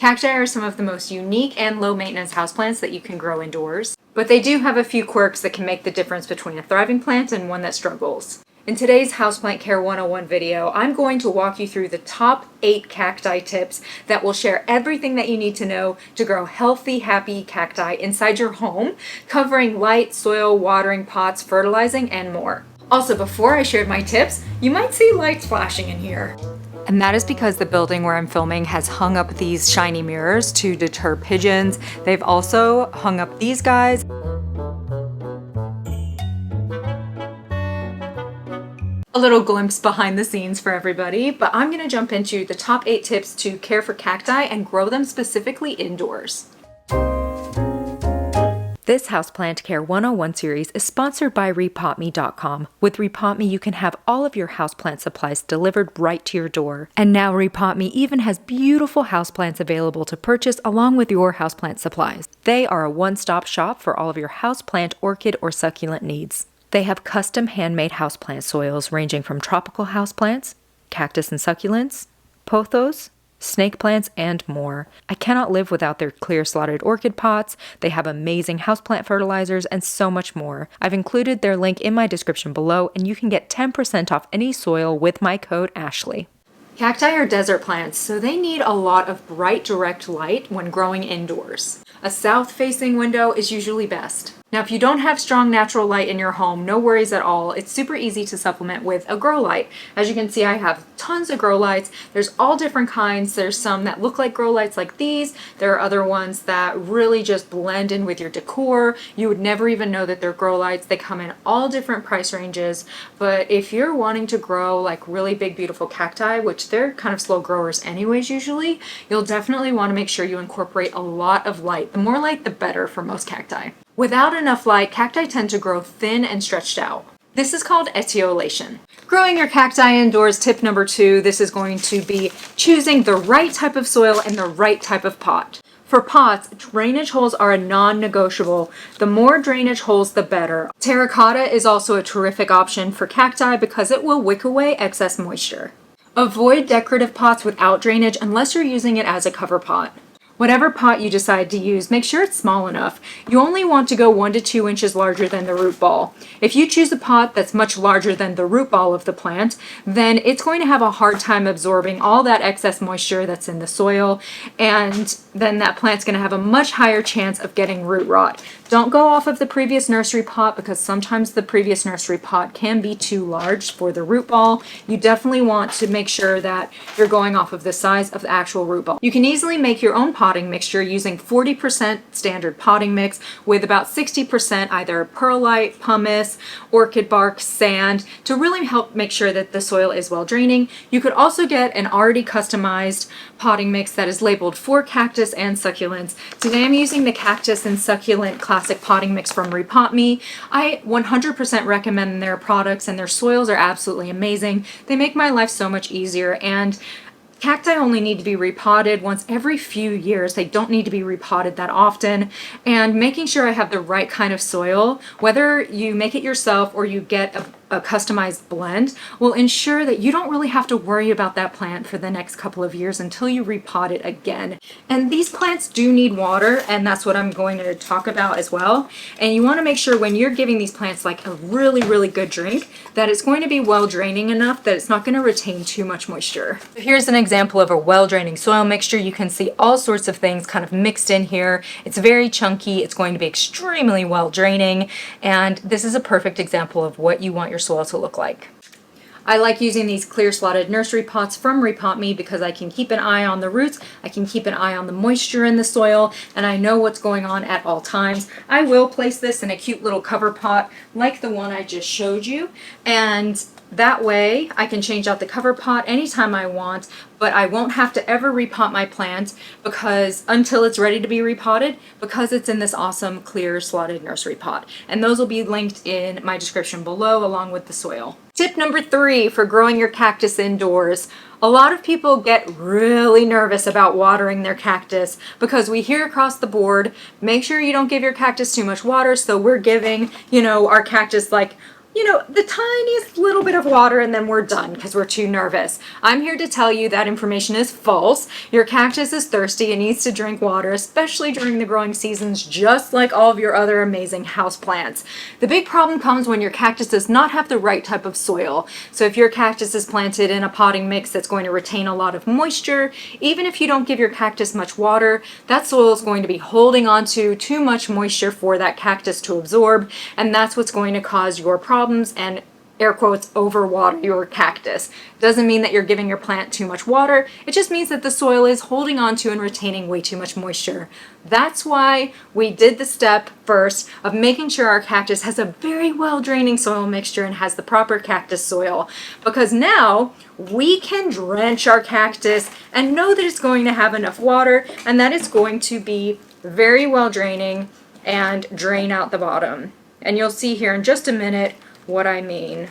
Cacti are some of the most unique and low maintenance houseplants that you can grow indoors, but they do have a few quirks that can make the difference between a thriving plant and one that struggles. In today's Houseplant Care 101 video, I'm going to walk you through the top 8 cacti tips that will share everything that you need to know to grow healthy, happy cacti inside your home, covering light, soil, watering pots, fertilizing, and more. Also, before I shared my tips, you might see lights flashing in here. And that is because the building where I'm filming has hung up these shiny mirrors to deter pigeons. They've also hung up these guys. A little glimpse behind the scenes for everybody, but I'm going to jump into the top 8 tips to care for cacti and grow them specifically indoors. This Houseplant Care 101 series is sponsored by rePotme.com. With rePotme, you can have all of your houseplant supplies delivered right to your door. And now rePotme even has beautiful houseplants available to purchase along with your houseplant supplies. They are a one-stop shop for all of your houseplant, orchid, or succulent needs. They have custom handmade houseplant soils ranging from tropical houseplants, cactus and succulents, pothos, snake plants, and more. I cannot live without their clear slotted orchid pots. They have amazing houseplant fertilizers and so much more. I've included their link in my description below, and you can get 10% off any soil with my code Ashley. Cacti are desert plants, so they need a lot of bright direct light when growing indoors. A south-facing window is usually best. Now, if you don't have strong natural light in your home, no worries at all. It's super easy to supplement with a grow light. As you can see, I have tons of grow lights. There's all different kinds. There's some that look like grow lights like these. There are other ones that really just blend in with your decor. You would never even know that they're grow lights. They come in all different price ranges. But if you're wanting to grow like really big, beautiful cacti, which they're kind of slow growers anyways usually, you'll definitely want to make sure you incorporate a lot of light. The more light, the better for most cacti. Without enough light, cacti tend to grow thin and stretched out. This is called etiolation. Growing your cacti indoors, tip number 2, this is going to be choosing the right type of soil and the right type of pot. For pots, drainage holes are a non-negotiable. The more drainage holes, the better. Terracotta is also a terrific option for cacti because it will wick away excess moisture. Avoid decorative pots without drainage unless you're using it as a cover pot. Whatever pot you decide to use, make sure it's small enough. You only want to go 1 to 2 inches larger than the root ball. If you choose a pot that's much larger than the root ball of the plant, then it's going to have a hard time absorbing all that excess moisture that's in the soil, and then that plant's going to have a much higher chance of getting root rot. Don't go off of the previous nursery pot because sometimes the previous nursery pot can be too large for the root ball. You definitely want to make sure that you're going off of the size of the actual root ball. You can easily make your own potting mixture using 40% standard potting mix with about 60% either perlite, pumice, orchid bark, sand to really help make sure that the soil is well draining. You could also get an already customized potting mix that is labeled for cactus and succulents. Today I'm using the cactus and succulent classic potting mix from rePotme. I 100% recommend their products, and their soils are absolutely amazing. They make my life so much easier, and cacti only need to be repotted once every few years. They don't need to be repotted that often. And making sure I have the right kind of soil, whether you make it yourself or you get a customized blend, will ensure that you don't really have to worry about that plant for the next couple of years until you repot it again. And these plants do need water, and that's what I'm going to talk about as well. And you want to make sure when you're giving these plants like a really, really good drink, that it's going to be well draining enough that it's not going to retain too much moisture. So here's an example of a well draining soil mixture. You can see all sorts of things kind of mixed in here. It's very chunky. It's going to be extremely well draining, and this is a perfect example of what you want your soil to look like. I like using these clear slotted nursery pots from rePotme because I can keep an eye on the roots, I can keep an eye on the moisture in the soil, and I know what's going on at all times. I will place this in a cute little cover pot like the one I just showed you, and that way I can change out the cover pot anytime I want, but I won't have to ever repot my plant until it's ready to be repotted, because it's in this awesome clear slotted nursery pot. And those will be linked in my description below along with the soil. Tip number 3 for growing your cactus indoors. A lot of people get really nervous about watering their cactus because we hear across the board, make sure you don't give your cactus too much water. So we're giving, our cactus like the tiniest little bit of water and then we're done because we're too nervous. I'm here to tell you that information is false. Your cactus is thirsty and needs to drink water, especially during the growing seasons, just like all of your other amazing houseplants. The big problem comes when your cactus does not have the right type of soil. So if your cactus is planted in a potting mix that's going to retain a lot of moisture, even if you don't give your cactus much water, that soil is going to be holding on to too much moisture for that cactus to absorb, and that's what's going to cause your problems and air quotes overwater your cactus. Doesn't mean that you're giving your plant too much water. It just means that the soil is holding on to and retaining way too much moisture. That's why we did the step first of making sure our cactus has a very well draining soil mixture and has the proper cactus soil, because now we can drench our cactus and know that it's going to have enough water and that it's going to be very well draining and drain out the bottom. And you'll see here in just a minute what I mean.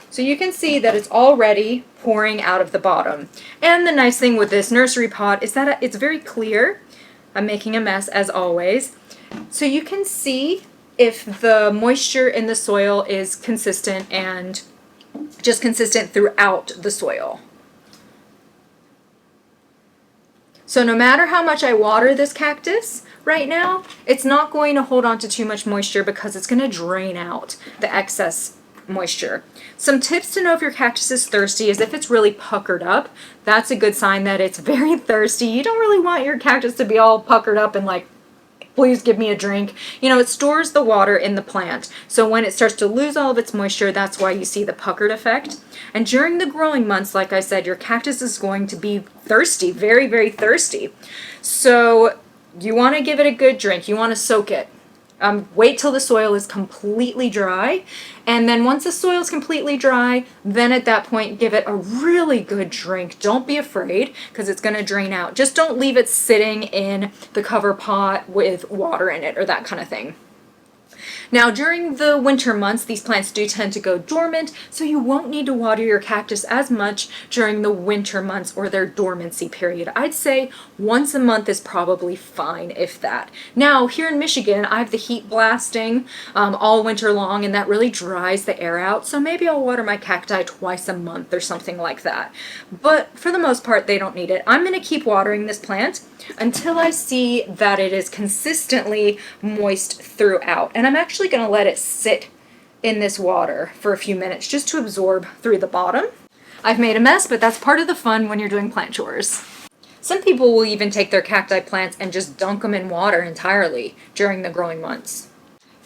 So you can see that it's already pouring out of the bottom. And the nice thing with this nursery pot is that it's very clear. I'm making a mess as always. So you can see if the moisture in the soil is consistent and just consistent throughout the soil. So no matter how much I water this cactus right now, it's not going to hold on to too much moisture because it's going to drain out the excess moisture. Some tips to know if your cactus is thirsty is if it's really puckered up. That's a good sign that it's very thirsty. You don't really want your cactus to be all puckered up and like, please give me a drink. It stores the water in the plant. So when it starts to lose all of its moisture, that's why you see the puckered effect. And during the growing months, like I said, your cactus is going to be thirsty, very, very thirsty. So you want to give it a good drink. You want to soak it. Wait till the soil is completely dry. And then once the soil is completely dry, then at that point, give it a really good drink. Don't be afraid because it's going to drain out. Just don't leave it sitting in the cover pot with water in it or that kind of thing. Now, during the winter months, these plants do tend to go dormant, so you won't need to water your cactus as much during the winter months or their dormancy period. I'd say once a month is probably fine, if that. Now, here in Michigan, I have the heat blasting all winter long, and that really dries the air out, so maybe I'll water my cacti twice a month or something like that. But for the most part, they don't need it. I'm going to keep watering this plant until I see that it is consistently moist throughout. And I'm actually going to let it sit in this water for a few minutes just to absorb through the bottom. I've made a mess, but that's part of the fun when you're doing plant chores. Some people will even take their cacti plants and just dunk them in water entirely during the growing months.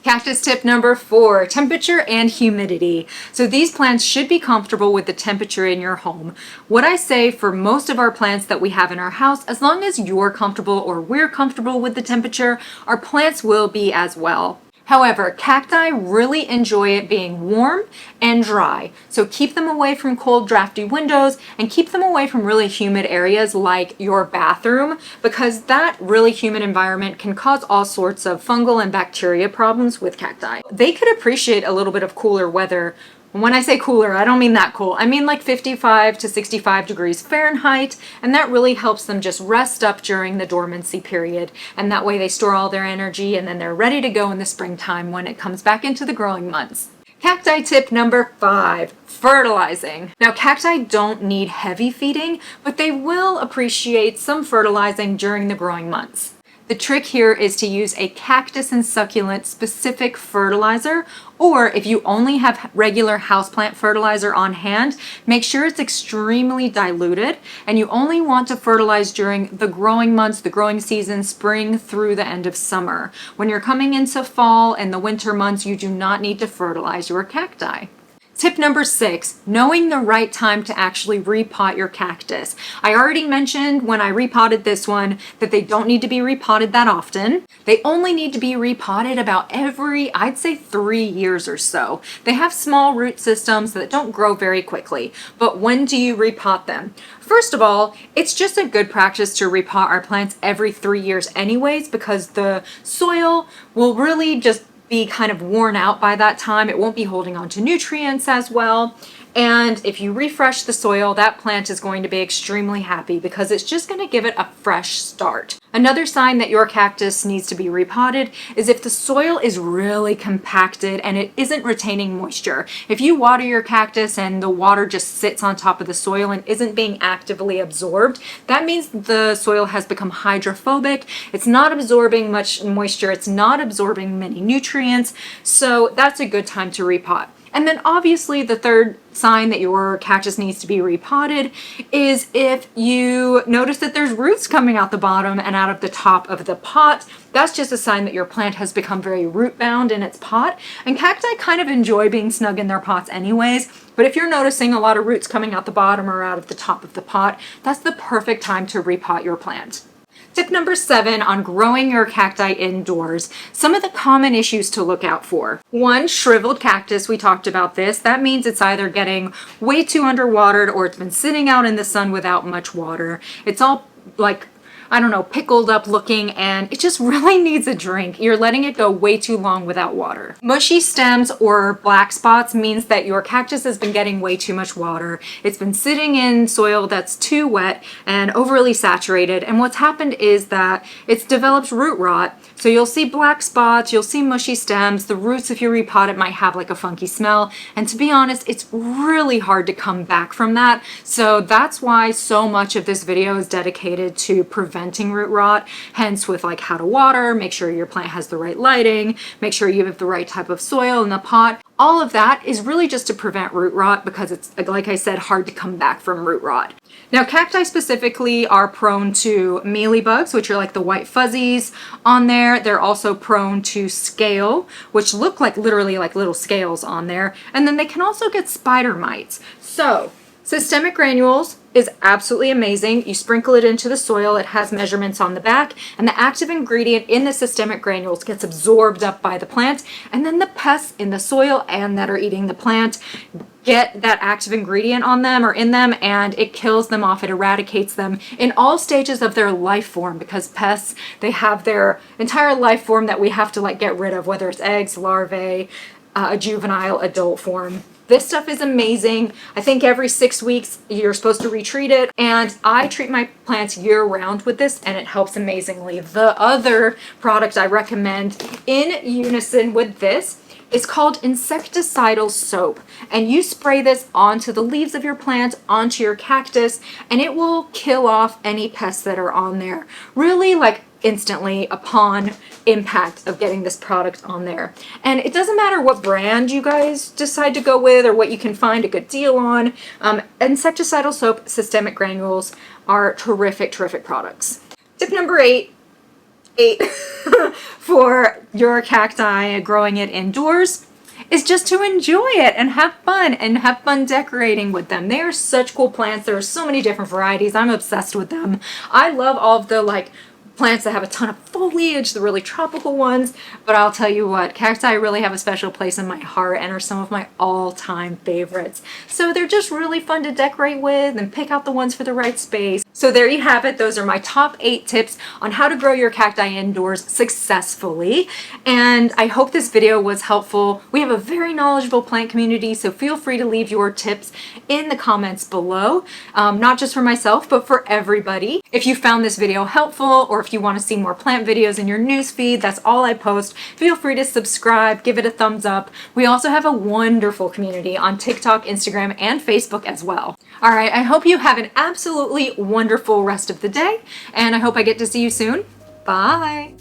Cactus tip number 4, temperature and humidity. So these plants should be comfortable with the temperature in your home. What I say for most of our plants that we have in our house, as long as you're comfortable or we're comfortable with the temperature, our plants will be as well. However, cacti really enjoy it being warm and dry, so keep them away from cold, drafty windows and keep them away from really humid areas like your bathroom, because that really humid environment can cause all sorts of fungal and bacteria problems with cacti. They could appreciate a little bit of cooler weather. When I say cooler, I don't mean that cool. I mean like 55 to 65 degrees Fahrenheit, and that really helps them just rest up during the dormancy period. And that way they store all their energy and then they're ready to go in the springtime when it comes back into the growing months. Cacti tip number 5, fertilizing. Now, cacti don't need heavy feeding, but they will appreciate some fertilizing during the growing months. The trick here is to use a cactus and succulent specific fertilizer, or if you only have regular houseplant fertilizer on hand, make sure it's extremely diluted, and you only want to fertilize during the growing months, the growing season, spring through the end of summer. When you're coming into fall and the winter months, you do not need to fertilize your cacti. Tip number 6, knowing the right time to actually repot your cactus. I already mentioned when I repotted this one that they don't need to be repotted that often. They only need to be repotted about every, I'd say 3 years or so. They have small root systems that don't grow very quickly. But when do you repot them? First of all, it's just a good practice to repot our plants every 3 years anyways, because the soil will really just be kind of worn out by that time. It won't be holding on to nutrients as well. And if you refresh the soil, that plant is going to be extremely happy because it's just going to give it a fresh start. Another sign that your cactus needs to be repotted is if the soil is really compacted and it isn't retaining moisture. If you water your cactus and the water just sits on top of the soil and isn't being actively absorbed, that means the soil has become hydrophobic. It's not absorbing much moisture. It's not absorbing many nutrients. So that's a good time to repot. And then obviously the third sign that your cactus needs to be repotted is if you notice that there's roots coming out the bottom and out of the top of the pot. That's just a sign that your plant has become very root bound in its pot. And cacti kind of enjoy being snug in their pots anyways. But if you're noticing a lot of roots coming out the bottom or out of the top of the pot, that's the perfect time to repot your plant. Tip number 7 on growing your cacti indoors. Some of the common issues to look out for. 1, shriveled cactus. We talked about this. That means it's either getting way too underwatered or it's been sitting out in the sun without much water. It's all like, I don't know, pickled up looking, and it just really needs a drink. You're letting it go way too long without water. Mushy stems or black spots means that your cactus has been getting way too much water. It's been sitting in soil that's too wet and overly saturated, and what's happened is that it's developed root rot. So you'll see black spots, you'll see mushy stems. The roots, if you repot it, might have like a funky smell, and to be honest, it's really hard to come back from that. So that's why so much of this video is dedicated to preventing root rot, hence with like how to water, make sure your plant has the right lighting, make sure you have the right type of soil in the pot. All of that is really just to prevent root rot because it's, like I said, hard to come back from root rot. Now, cacti specifically are prone to mealybugs, which are like the white fuzzies on there. They're also prone to scale, which look like literally like little scales on there. And then they can also get spider mites. So systemic granules is absolutely amazing. You sprinkle it into the soil, it has measurements on the back, and the active ingredient in the systemic granules gets absorbed up by the plant, and then the pests in the soil and that are eating the plant get that active ingredient on them or in them, and it kills them off, it eradicates them in all stages of their life form, because pests, they have their entire life form that we have to like get rid of, whether it's eggs, larvae, a juvenile, adult form. This stuff is amazing. I think every 6 weeks you're supposed to retreat it, and I treat my plants year round with this and it helps amazingly. The other product I recommend in unison with this is called insecticidal soap, and you spray this onto the leaves of your plant, onto your cactus, and it will kill off any pests that are on there. Really like instantly upon impact of getting this product on there. And it doesn't matter what brand you guys decide to go with or what you can find a good deal on. Insecticidal soap systemic granules are terrific products. Tip number 8 for your cacti growing it indoors is just to enjoy it and have fun decorating with them. They are such cool plants. There are so many different varieties. I'm obsessed with them. I love all of the like plants that have a ton of foliage, the really tropical ones, but I'll tell you what, cacti really have a special place in my heart and are some of my all-time favorites. So they're just really fun to decorate with and pick out the ones for the right space. So there you have it. Those are my top 8 tips on how to grow your cacti indoors successfully. And I hope this video was helpful. We have a very knowledgeable plant community, so feel free to leave your tips in the comments below, not just for myself, but for everybody. If you found this video helpful, or if you want to see more plant videos in your newsfeed, that's all I post. Feel free to subscribe, give it a thumbs up. We also have a wonderful community on TikTok, Instagram, and Facebook as well. All right, I hope you have an absolutely wonderful rest of the day, and I hope I get to see you soon. Bye.